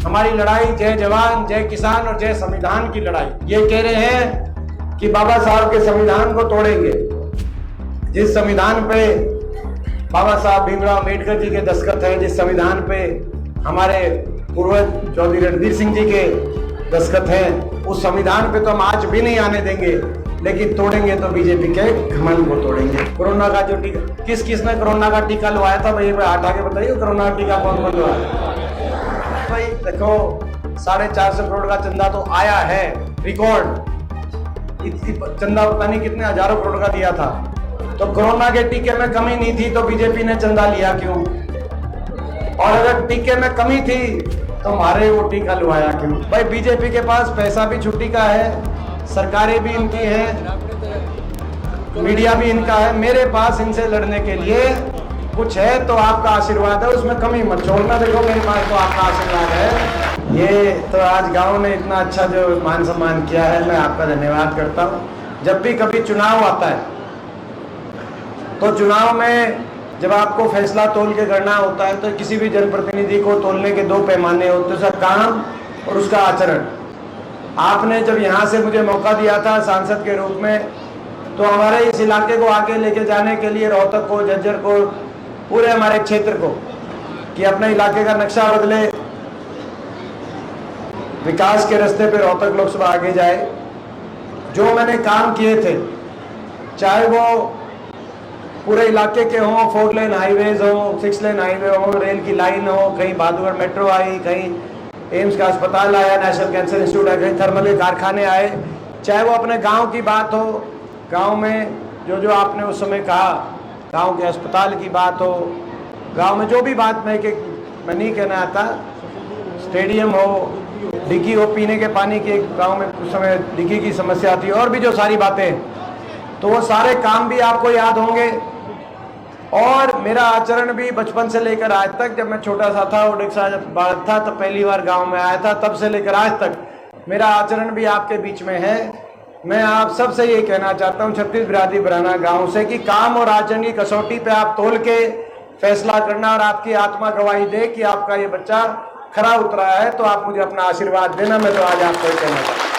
हमारी लड़ाई जय जवान जय किसान और जय संविधान की लड़ाई। ये कह रहे हैं कि बाबा साहब के संविधान को तोड़ेंगे। जिस संविधान पे बाबा साहब भीमराव अम्बेडकर जी के दस्तखत हैं, जिस संविधान पे हमारे पूर्वज चौधरी रणधीर सिंह जी के दस्तखत हैं, उस संविधान पे तो हम आज भी नहीं आने देंगे, लेकिन तोड़ेंगे तो बीजेपी के घमंड को तोड़ेंगे। कोरोना का जो टीका, किस किस ने कोरोना का टीका लगवाया था भाई, हाथ आके बताइए, कोरोना का टीका कौन कौन लगवाया भाई? देखो 450 करोड़ का चंदा तो आया है, रिकॉर्ड चंदा पता नहीं कितने हजारों करोड़ का दिया था। तो कोरोना के टीके में कमी नहीं थी तो बीजेपी ने चंदा लिया क्यों? और अगर टीके में कमी थी तो हमारे वो टीका लुभाया क्यों? भाई बीजेपी के पास पैसा भी छुट्टी का है, सरकारें भी इनकी है, मीडिया भी इनका है। मेरे पास इनसे लड़ने के लिए कुछ है तो आपका आशीर्वाद है, उसमें कमी मत छोड़ना। देखो मेरे पास तो आपका आशीर्वाद है। ये तो आज गांव ने इतना अच्छा जो मान सम्मान किया है, मैं आपका धन्यवाद करता हूँ। जब भी कभी चुनाव आता है तो चुनाव में जब आपको फैसला तोल के करना होता है तो किसी भी जनप्रतिनिधि को तोलने के दो पैमाने होते हैं, उसका काम और उसका आचरण। आपने जब यहाँ से मुझे मौका दिया था सांसद के रूप में, तो हमारे इस इलाके को आगे लेके जाने के लिए रोहतक को, झज्जर को, पूरे हमारे क्षेत्र को, कि अपने इलाके का नक्शा बदले, विकास के रास्ते पे रोहतक लोकसभा आगे जाए। जो मैंने काम किए थे, चाहे वो पूरे इलाके के हों, 4 लेन हाईवेज हो, 6 लेन हाईवे हो, रेल की लाइन हो, कहीं बहादुरगढ़ मेट्रो आई, कहीं एम्स का अस्पताल आया, नेशनल कैंसर इंस्टीट्यूट आया, कहीं थर्मल के कारखाने आए, चाहे वो अपने गांव की बात हो, गांव में जो जो आपने उस समय कहा, गांव के अस्पताल की बात हो, गांव में जो भी बात मैं नहीं कहना आता, स्टेडियम हो, डिग्गी हो, पीने के पानी की, गांव में उस समय डिग्गी की समस्या थी, और भी जो सारी बातें, तो वो सारे काम भी आपको याद होंगे। और मेरा आचरण भी बचपन से लेकर आज तक, जब मैं छोटा सा था और बालक था तब पहली बार गांव में आया था, तब से लेकर आज तक मेरा आचरण भी आपके बीच में है। मैं आप सबसे ये कहना चाहता हूँ, 36 बिरादरी बराना गांव से, कि काम और आचरण की कसौटी पे आप तोल के फैसला करना, और आपकी आत्मा गवाही दे कि आपका ये बच्चा खरा उतरा है, तो आप मुझे अपना आशीर्वाद देना। मैं तो आज आपको ये कहना चाहता हूँ।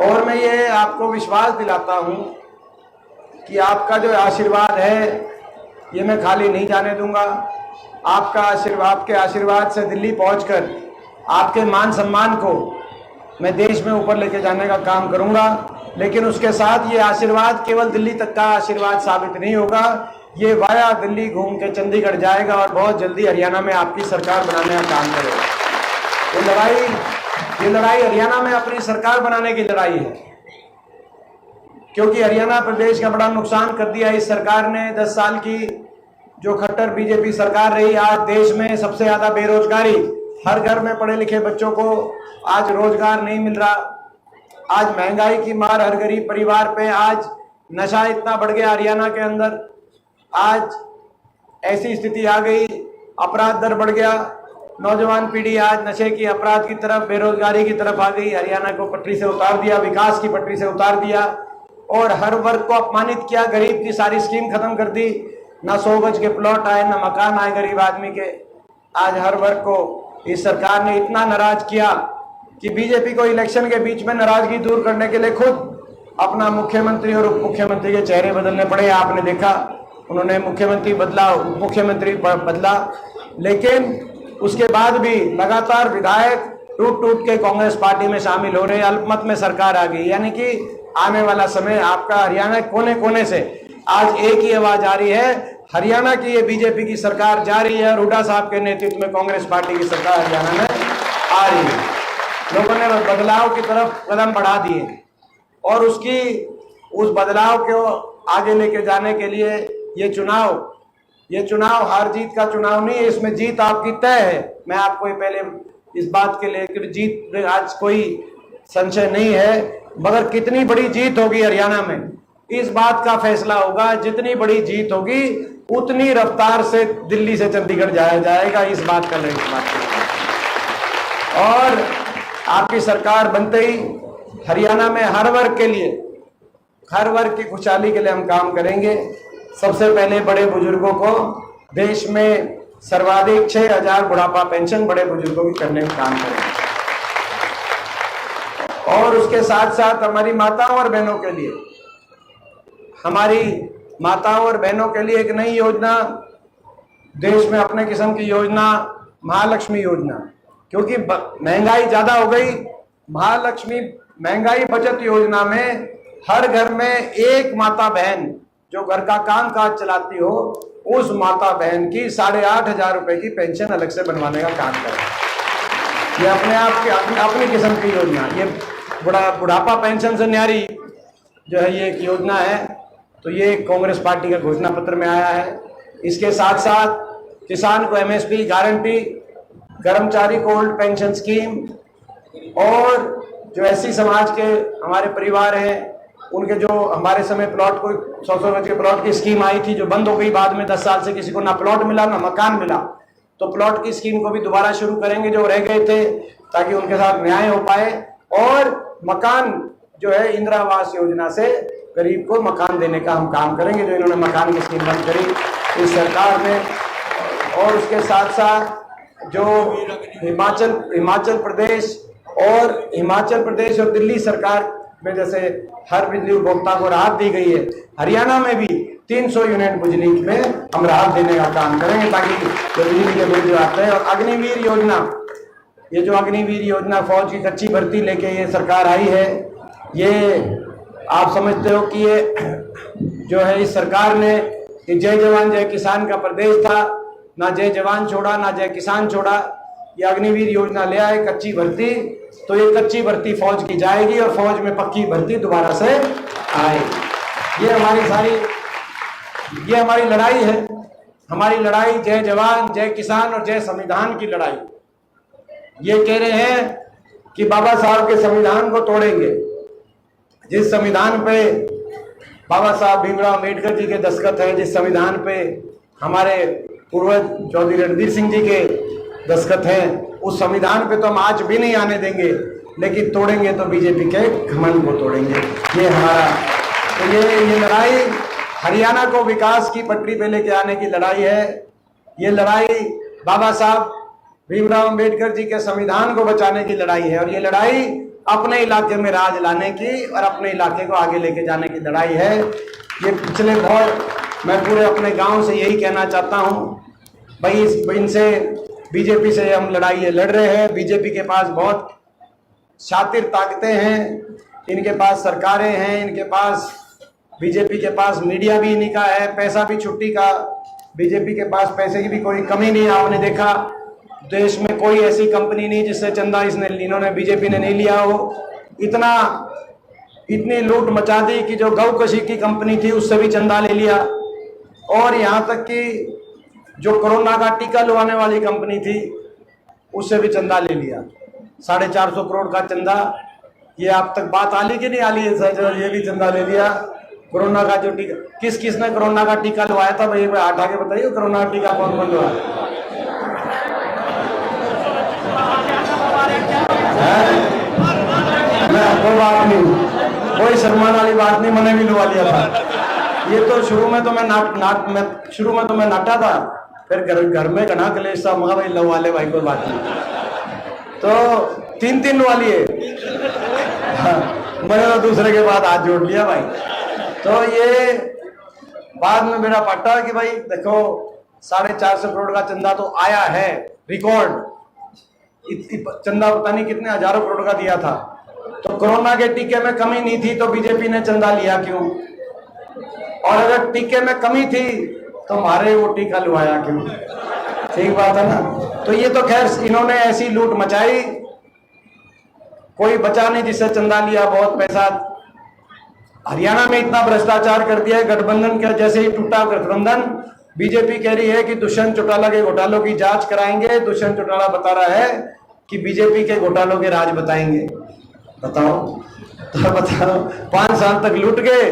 और मैं ये आपको विश्वास दिलाता हूं कि आपका जो आशीर्वाद है ये मैं खाली नहीं जाने दूंगा। आपका आशीर्वाद, आपके आशीर्वाद से दिल्ली पहुंचकर आपके मान सम्मान को मैं देश में ऊपर लेके जाने का काम करूंगा। लेकिन उसके साथ ये आशीर्वाद केवल दिल्ली तक का आशीर्वाद साबित नहीं होगा, ये वाया दिल्ली घूम के चंडीगढ़ जाएगा और बहुत जल्दी हरियाणा में आपकी सरकार बनाने का काम करेगा। ये लड़ाई हरियाणा में अपनी सरकार बनाने की लड़ाई है, क्योंकि हरियाणा प्रदेश का बड़ा नुकसान कर दिया इस सरकार ने। 10 साल की जो खट्टर बीजेपी सरकार रही, आज देश में सबसे ज्यादा बेरोजगारी, हर घर में पढ़े लिखे बच्चों को आज रोजगार नहीं मिल रहा, आज महंगाई की मार हर गरीब परिवार पे, आज नशा इतना बढ़ गया हरियाणा के अंदर, आज ऐसी स्थिति आ गई, अपराध दर बढ़ गया, नौजवान पीढ़ी आज नशे की, अपराध की तरफ, बेरोजगारी की तरफ आ गई। हरियाणा को पटरी से उतार दिया, विकास की पटरी से उतार दिया, और हर वर्ग को अपमानित किया। गरीब की सारी स्कीम खत्म कर दी, ना 100 गज के प्लॉट आए, ना मकान आए गरीब आदमी के। आज हर वर्ग को इस सरकार ने इतना नाराज किया कि बीजेपी को इलेक्शन के बीच में नाराजगी दूर करने के लिए खुद अपना मुख्यमंत्री और उप मुख्यमंत्री के चेहरे बदलने पड़े। आपने देखा, उन्होंने मुख्यमंत्री बदला, उप मुख्यमंत्री बदला, लेकिन उसके बाद भी लगातार विधायक टूट टूट के कांग्रेस पार्टी में शामिल हो रहे हैं। अल्पमत में सरकार आ गई, यानी कि आने वाला समय आपका हरियाणा कोने कोने से आज एक ही आवाज आ रही है, हरियाणा की ये बीजेपी की सरकार जा रही है और हुड्डा साहब के नेतृत्व में कांग्रेस पार्टी की सरकार हरियाणा में आ रही है। लोगों ने बदलाव की तरफ कदम बढ़ा दिए, और उस बदलाव को आगे लेके जाने के लिए ये चुनाव हार जीत का चुनाव नहीं है, इसमें जीत आपकी तय है। मैं आपको पहले इस बात के लेकर, जीत आज कोई संशय नहीं है, मगर कितनी बड़ी जीत होगी हरियाणा में, इस बात का फैसला होगा। जितनी बड़ी जीत होगी उतनी रफ्तार से दिल्ली से चंडीगढ़ जाया जाएगा, इस बात का नहीं। और आपकी सरकार बनते ही हरियाणा में हर वर्ग के लिए, हर वर्ग की खुशहाली के लिए हम काम करेंगे। सबसे पहले बड़े बुजुर्गों को देश में सर्वाधिक 6,000 बुढ़ापा पेंशन बड़े बुजुर्गों की करने का काम करेंगे। और उसके साथ साथ हमारी माताओं और बहनों के लिए, हमारी माताओं और बहनों के लिए एक नई योजना, देश में अपने किस्म की योजना, महालक्ष्मी योजना। क्योंकि महंगाई ज्यादा हो गई, महालक्ष्मी महंगाई बचत योजना में हर घर में एक माता बहन जो घर का काम काज चलाती हो, उस माता बहन की 8,500 रुपए की पेंशन अलग से बनवाने का काम करें। ये अपने आप की अपनी किस्म की योजना, ये बुढ़ापा पेंशन से न्यारी जो है ये एक योजना है। तो ये कांग्रेस पार्टी का घोषणा पत्र में आया है। इसके साथ साथ किसान को MSP गारंटी, कर्मचारी को ओल्ड पेंशन स्कीम, और जो ऐसी समाज के हमारे परिवार हैं उनके जो हमारे समय प्लॉट को 100 गज के प्लॉट की स्कीम आई थी जो बंद हो गई बाद में, 10 साल से किसी को ना प्लॉट मिला ना मकान मिला, तो प्लॉट की स्कीम को भी दोबारा शुरू करेंगे जो रह गए थे, ताकि उनके साथ न्याय हो पाए। और मकान जो है इंदिरा आवास योजना से गरीब को मकान देने का हम काम करेंगे, जो इन्होंने मकान की स्कीम बंद करी इस सरकार ने। और उसके साथ साथ जो हिमाचल प्रदेश और दिल्ली सरकार में जैसे हर बिजली उपभोक्ता को राहत दी गई है, हरियाणा में भी 300 यूनिट बिजली में हम राहत देने का काम करेंगे, ताकि जो बिजली के बिल जो आते हैं। और अग्निवीर योजना, ये जो अग्निवीर योजना फौज की कच्ची भर्ती लेके ये सरकार आई है, ये आप समझते हो कि ये जो है इस सरकार ने जय जवान जय किसान का प्रदेश था, ना जय जवान छोड़ा ना जय किसान छोड़ा, ये अग्निवीर योजना ले आए कच्ची भर्ती। तो ये कच्ची भर्ती फौज की जाएगी और फौज में पक्की भर्ती दोबारा से आएगी। ये हमारी लड़ाई है। हमारी लड़ाई जय जवान जय किसान और जय संविधान की लड़ाई। ये कह रहे हैं कि बाबा साहब के संविधान को तोड़ेंगे, जिस संविधान पे बाबा साहब भीमराव अम्बेडकर जी के दस्तखत हैं, जिस संविधान पे हमारे पूर्वज चौधरी रणधीर सिंह जी के दस्तखत हैं, उस संविधान पे तो हम आज भी नहीं आने देंगे, लेकिन तोड़ेंगे तो बीजेपी के घमंड को तोड़ेंगे। ये हमारा, तो ये लड़ाई हरियाणा को विकास की पटरी पे लेके आने की लड़ाई है। ये लड़ाई बाबा साहब भीमराव अम्बेडकर जी के संविधान को बचाने की लड़ाई है। और ये लड़ाई अपने इलाके में राज लाने की और अपने इलाके को आगे लेके जाने की लड़ाई है। ये पिछले मैं पूरे अपने गांव से यही कहना चाहता हूँ, भाई इनसे बीजेपी से हम लड़ाई लड़ रहे हैं। बीजेपी के पास बहुत शातिर ताकतें हैं, इनके पास सरकारें हैं, इनके पास बीजेपी के पास मीडिया भी इन्हीं का है, पैसा भी छुट्टी का। बीजेपी के पास पैसे की भी कोई कमी नहीं। आपने देखा देश में कोई ऐसी कंपनी नहीं जिससे चंदा इन्होंने बीजेपी ने नहीं लिया हो। इतनी लूट मचा दी कि जो गौ कशी की कंपनी थी उससे भी चंदा ले लिया। और यहाँ तक कि जो कोरोना का टीका लुभाने वाली कंपनी थी उससे भी चंदा ले लिया, 450 करोड़ का चंदा। ये आप तक बात आली कि नहीं आली है सर? ये भी चंदा ले लिया। कोरोना का जो टीका, किसने कोरोना का टीका लुभाया था भाई? हाथ आके बताइए, कोरोना का टीका कौन कौन लुभाया? कोई बात नहीं, कोई शर्माने वाली बात नहीं, मैंने भी लुभा लिया था। ये तो शुरू में तो मैं नाटा था, फिर घर में घना कलेश था, मगा भाई लवा ले भाई, कोई बात नहीं। तो 3 वाली है। मैंने तो दूसरे के बाद हाथ जोड़ लिया भाई। तो ये बाद में मेरा पट्टा कि भाई देखो 450 करोड़ का चंदा तो आया है, रिकॉर्ड चंदा पता नहीं कितने हजारों करोड़ का दिया था। तो कोरोना के टीके में कमी नहीं थी तो बीजेपी ने चंदा लिया क्यों? और अगर टीके में कमी थी तो हमारे वो टीका लुभाया क्यों? ठीक बात है ना। तो ये तो खैर इन्होंने ऐसी लूट मचाई, कोई बचा नहीं जिससे चंदा लिया, बहुत पैसा। हरियाणा में इतना भ्रष्टाचार कर दिया है, गठबंधन का जैसे ही टूटा गठबंधन, बीजेपी कह रही है कि दुष्यंत चौटाला के घोटालों की जांच कराएंगे। दुष्यंत चौटाला बता रहा है कि बीजेपी के घोटालों के राज बताएंगे। बताओ तो बताओ, 5 साल तक लूट गए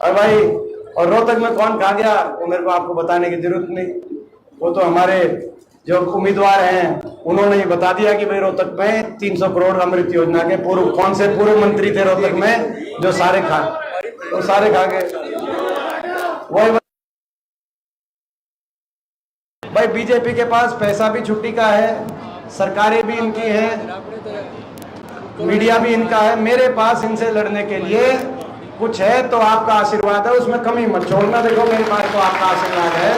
और भाई, और रोहतक में कौन खा गया वो मेरे को आपको बताने की जरूरत नहीं। वो तो हमारे जो उम्मीदवार हैं उन्होंने ये बता दिया कि भाई रोहतक में 300 करोड़ अमृत योजना के पूर्व कौन से पूर्व मंत्री थे रोहतक में जो सारे खा के वही भाई बीजेपी के पास पैसा भी छुट्टी का है, सरकारें भी इनकी है, मीडिया भी इनका है। मेरे पास इनसे लड़ने के लिए कुछ है तो आपका आशीर्वाद है, उसमें कमी मत छोड़ना। देखो मेरे पास तो आपका आशीर्वाद है,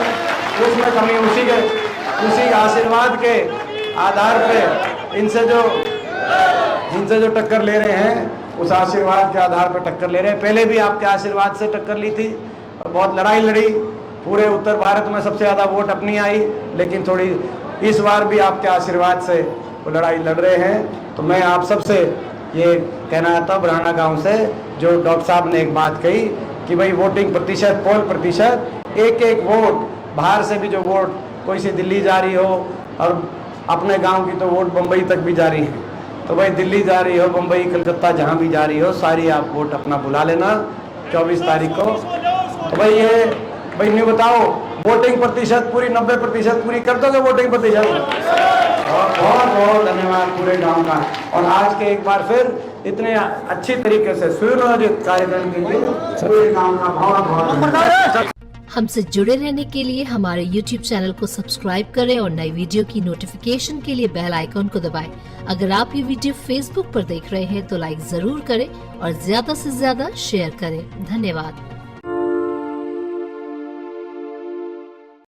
उसमें कमी उसी आशीर्वाद के आधार पे इनसे जो टक्कर ले रहे हैं उस आशीर्वाद के आधार पर टक्कर ले रहे हैं। पहले भी आपके आशीर्वाद से टक्कर ली थी और बहुत लड़ाई लड़ी, पूरे उत्तर भारत में सबसे ज़्यादा वोट अपनी आई, लेकिन थोड़ी इस बार भी आपके आशीर्वाद से वो लड़ाई लड़ रहे हैं। तो मैं आप सबसे ये कहना चाहता हूँ बुराना गांव से, जो डॉक्टर साहब ने एक बात कही कि भाई वोटिंग प्रतिशत, पोल प्रतिशत, एक एक वोट बाहर से भी जो वोट कोई सी दिल्ली जा रही हो और अपने गांव की तो वोट बम्बई तक भी जा रही है, तो भाई दिल्ली जा रही हो, बम्बई, कलकत्ता जहाँ भी जा रही हो, सारी आप वोट अपना बुला लेना 24 तारीख को। तो भाई नहीं बताओ वोटिंग प्रतिशत पूरी 90% पूरी कर दोगे वोटिंग प्रतिशत? बहुत बहुत धन्यवाद पूरे गांव का। और आज के एक बार फिर इतने अच्छी तरीके से सुनियोजित कार्यक्रम के लिए पूरे गांव का बहुत बहुत धन्यवाद। हमसे जुड़े रहने के लिए हमारे YouTube चैनल को सब्सक्राइब करें और नई वीडियो की नोटिफिकेशन के लिए बेल आइकॉन को दबाएं। अगर आप ये वीडियो Facebook पर देख रहे हैं तो लाइक जरूर करें और ज्यादा से ज्यादा शेयर करें। धन्यवाद।